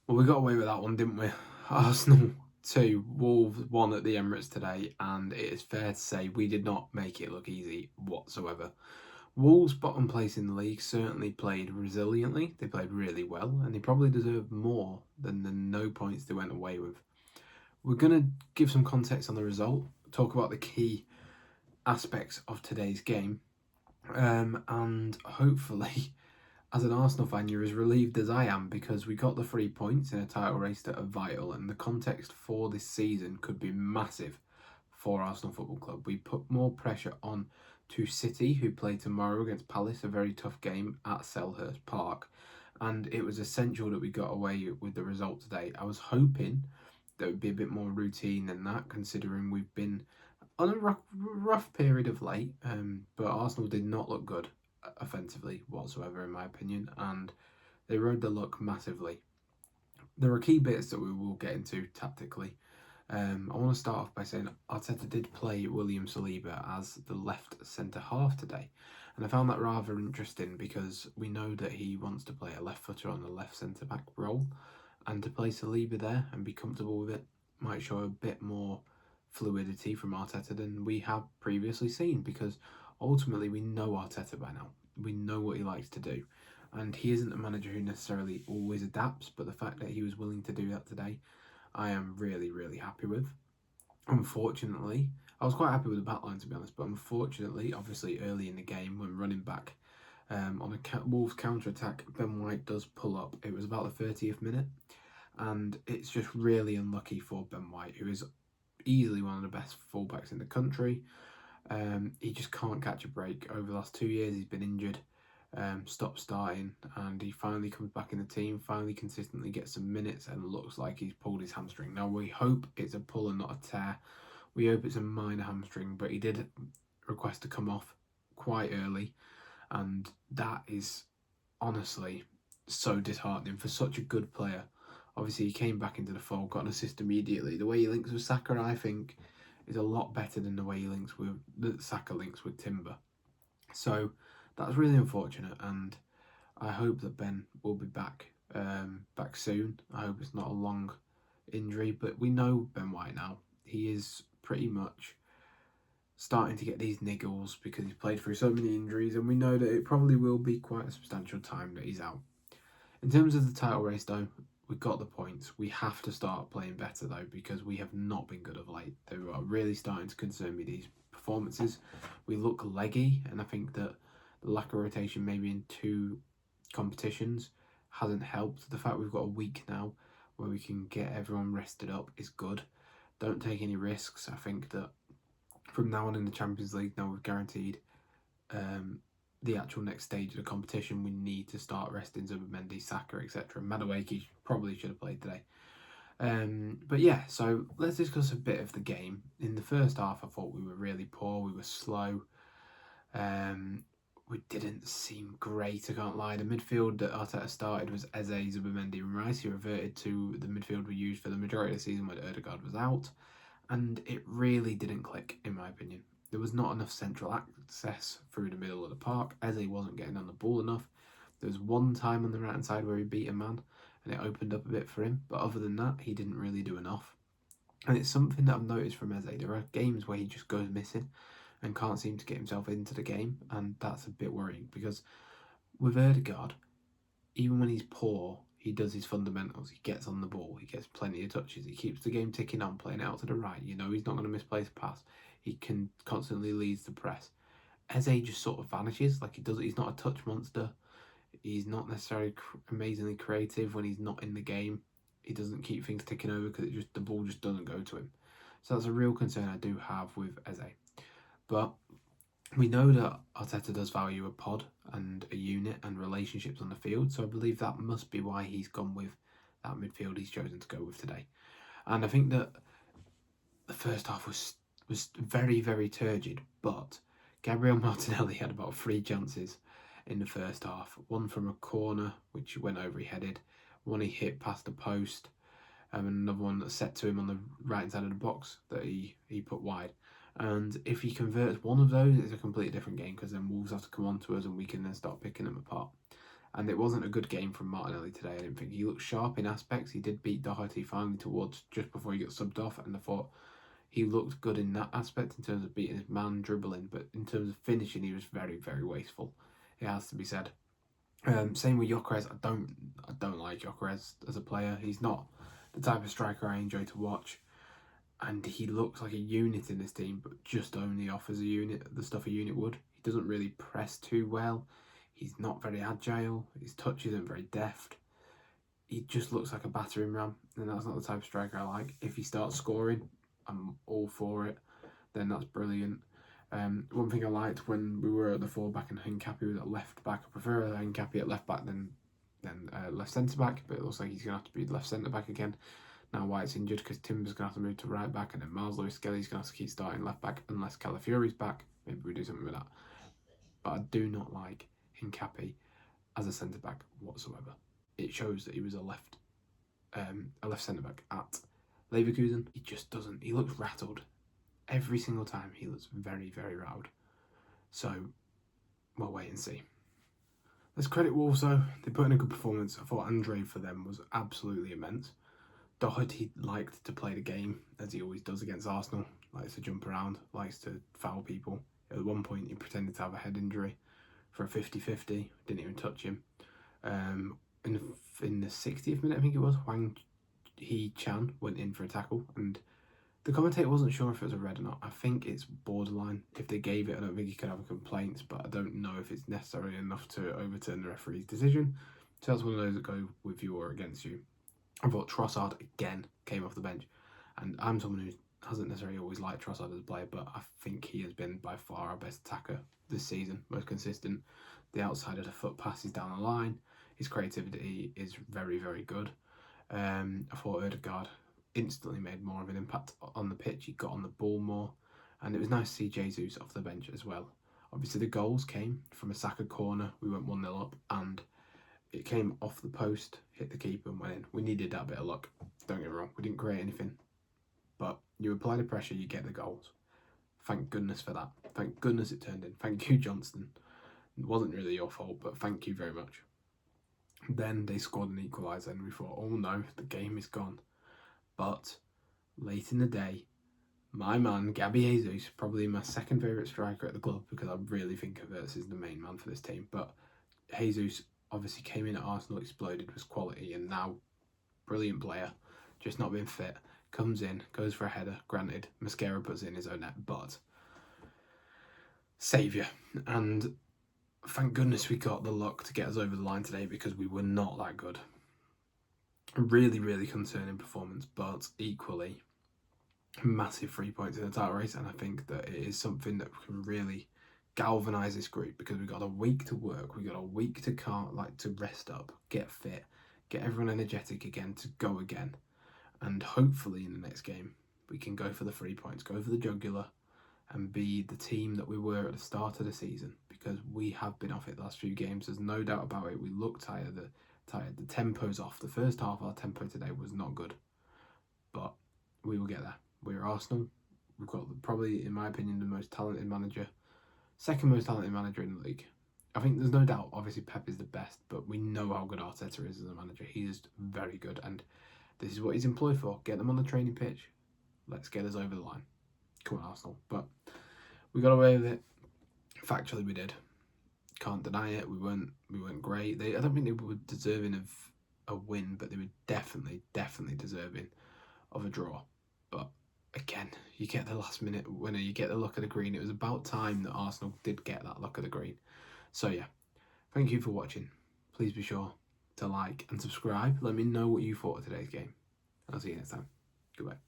Well, we got away with that one, didn't we? Arsenal 2, Wolves 1 at the Emirates today, and it is fair to say we did not make it look easy whatsoever. Wolves' bottom place in the league certainly played resiliently, they played really well, and they probably deserved more than the no points they went away with. We're going to give some context on the result, talk about the key aspects of today's game, and hopefully as an Arsenal fan, you're as relieved as I am because we got the 3 points in a title race that are vital, and the context for this season could be massive for Arsenal Football Club. We put more pressure on to City, who play tomorrow against Palace, a very tough game at Selhurst Park, and it was essential that we got away with the result today. I was hoping that it would be a bit more routine than that, considering we've been on a rough period of late, but Arsenal did not look good offensively whatsoever, in my opinion, and they rode the luck massively. There are key bits that we will get into tactically. I want to start off by saying Arteta did play William Saliba as the left centre half today, and I found that rather interesting because we know that he wants to play a left footer on the left centre back role, and to play Saliba there and be comfortable with it might show a bit more fluidity from Arteta than we have previously seen, because ultimately we know Arteta by now. We know what he likes to do, and he isn't a manager who necessarily always adapts, but the fact that he was willing to do that today, I am really, really happy with. Unfortunately, I was quite happy with the backline, to be honest, but unfortunately, obviously early in the game when running back on a Wolves counter-attack, Ben White does pull up. It was about the 30th minute, and it's just really unlucky for Ben White, who is easily one of the best fullbacks in the country. He just can't catch a break. Over the last 2 years, he's been injured, stopped starting, and he finally comes back in the team, finally consistently gets some minutes, and looks like he's pulled his hamstring. Now, we hope it's a pull and not a tear. We hope it's a minor hamstring, but he did request to come off quite early, and that is honestly so disheartening for such a good player. Obviously, he came back into the fold, got an assist immediately. The way he links with Saka, I think, is a lot better than the way he links with that Saka links with Timber. So that's really unfortunate, and I hope that Ben will be back soon. I hope it's not a long injury, but we know Ben White now. He is pretty much starting to get these niggles because he's played through so many injuries, and we know that it probably will be quite a substantial time that he's out. In terms of the title race, though, we got the points. We have to start playing better, though, because we have not been good of late. They are really starting to concern me, these performances. We look leggy, and I think that the lack of rotation maybe in 2 competitions hasn't helped. The fact we've got a week now where we can get everyone rested up is good. Don't take any risks. I think that from now on in the Champions League, now we've guaranteed the actual next stage of the competition, we need to start resting Zubimendi, Saka, etc. Madueke probably should have played today. But yeah, so let's discuss a bit of the game. In the first half, I thought we were really poor. We were slow. We didn't seem great, I can't lie. The midfield that Arteta started was Eze, Zubimendi and Rice. He reverted to the midfield we used for the majority of the season when Odegaard was out. And it really didn't click, in my opinion. There was not enough central access through the middle of the park. Eze wasn't getting on the ball enough. There was one time on the right hand side where he beat a man and it opened up a bit for him, but other than that, he didn't really do enough. And it's something that I've noticed from Eze. There are games where he just goes missing and can't seem to get himself into the game, and that's a bit worrying because with Odegaard, even when he's poor, he does his fundamentals. He gets on the ball. He gets plenty of touches. He keeps the game ticking on, playing out to the right. You know, he's not going to misplace a pass. He can constantly leads the press. Eze just sort of vanishes. Like, he's not a touch monster. He's not necessarily amazingly creative when he's not in the game. He doesn't keep things ticking over because the ball just doesn't go to him. So that's a real concern I do have with Eze. But we know that Arteta does value a pod and a unit and relationships on the field, so I believe that must be why he's gone with that midfield he's chosen to go with today. And I think that the first half was very, very turgid, but Gabriel Martinelli had about 3 chances in the first half. One from a corner, which went over he headed. One he hit past the post, and another one that set to him on the right side of the box that he put wide. And if he converts one of those, it's a completely different game because then Wolves have to come on to us and we can then start picking them apart. And it wasn't a good game from Martinelli today. I didn't think he looked sharp in aspects. He did beat Doherty finally towards just before he got subbed off, and I thought he looked good in that aspect in terms of beating his man, dribbling, but in terms of finishing, he was very, very wasteful. It has to be said. Same with Gyökeres. I don't like Gyökeres as a player. He's not the type of striker I enjoy to watch, and he looks like a unit in this team, but just only offers a unit the stuff a unit would. He doesn't really press too well. He's not very agile. His touch isn't very deft. He just looks like a battering ram, and that's not the type of striker I like. If he starts scoring, I'm all for it. Then that's brilliant. One thing I liked when we were at the fullback and Hincapié was at left back. I prefer Hincapié at left back than left centre back, but it looks like he's going to have to be left centre back again. Now White's injured because Timber's going to have to move to right back, and then Miles Lewis-Skelly's going to have to keep starting left back unless Calafiori's back. Maybe we do something with that. But I do not like Hincapié as a centre back whatsoever. It shows that he was a left centre back at Leverkusen. He just doesn't. He looks rattled every single time. He looks very, very rattled. So we'll wait and see. Let's credit Wolves though. They put in a good performance. I thought Andre for them was absolutely immense. Doherty liked to play the game as he always does against Arsenal. Likes to jump around, likes to foul people. At one point he pretended to have a head injury for a 50-50. Didn't even touch him. In the 60th minute, I think it was, Hwang Hee-chan went in for a tackle, and the commentator wasn't sure if it was a red or not. I think it's borderline. If they gave it, I don't think he could have a complaint, but I don't know if it's necessarily enough to overturn the referee's decision. So that's one of those that go with you or against you. I thought Trossard again came off the bench, and I'm someone who hasn't necessarily always liked Trossard as a player, but I think he has been by far our best attacker this season, most consistent. The outside of the foot passes down the line. His creativity is very, very good. I thought Ødegaard instantly made more of an impact on the pitch. He got on the ball more, and it was nice to see Jesus off the bench as well. Obviously, the goals came from a Saka corner. We went 1-0 up, and it came off the post, hit the keeper, and went in. We needed that bit of luck. Don't get me wrong, we didn't create anything, but you apply the pressure, you get the goals. Thank goodness for that. Thank goodness it turned in. Thank you, Johnston. It wasn't really your fault, but thank you very much. Then they scored an equaliser, and we thought, oh no, the game is gone. But late in the day, my man, Gabby Jesus, probably my second favourite striker at the club, because I really think of Verts as the main man for this team. But Jesus obviously came in at Arsenal, exploded, was quality, and now brilliant player, just not been fit. Comes in, goes for a header, granted, Mosquera puts it in his own net, but saviour. And thank goodness we got the luck to get us over the line today, because we were not that good. Really, really concerning performance, but equally massive 3 points in the title race, and I think that it is something that can really galvanise this group, because we've got a week to work, we've got a week to rest up, get fit, get everyone energetic again to go again, and hopefully in the next game we can go for the 3 points, go for the jugular, and be the team that we were at the start of the season, because we have been off it the last few games. There's no doubt about it. We look tired. The tempo's off. The first half of our tempo today was not good, but we will get there. We're Arsenal. We've got probably, in my opinion, the most talented manager, second most talented manager in the league. I think there's no doubt, obviously Pep is the best, but we know how good Arteta is as a manager. He is very good, and this is what he's employed for. Get them on the training pitch. Let's get us over the line. Come on, Arsenal. But we got away with it. Factually, we did. Can't deny it. We weren't great. I don't think they were deserving of a win, but they were definitely deserving of a draw. But again, you get the last minute winner, you get the luck of the green. It was about time that Arsenal did get that luck of the green. So yeah, thank you for watching. Please be sure to like and subscribe. Let me know what you thought of today's game. I'll see you next time. Goodbye.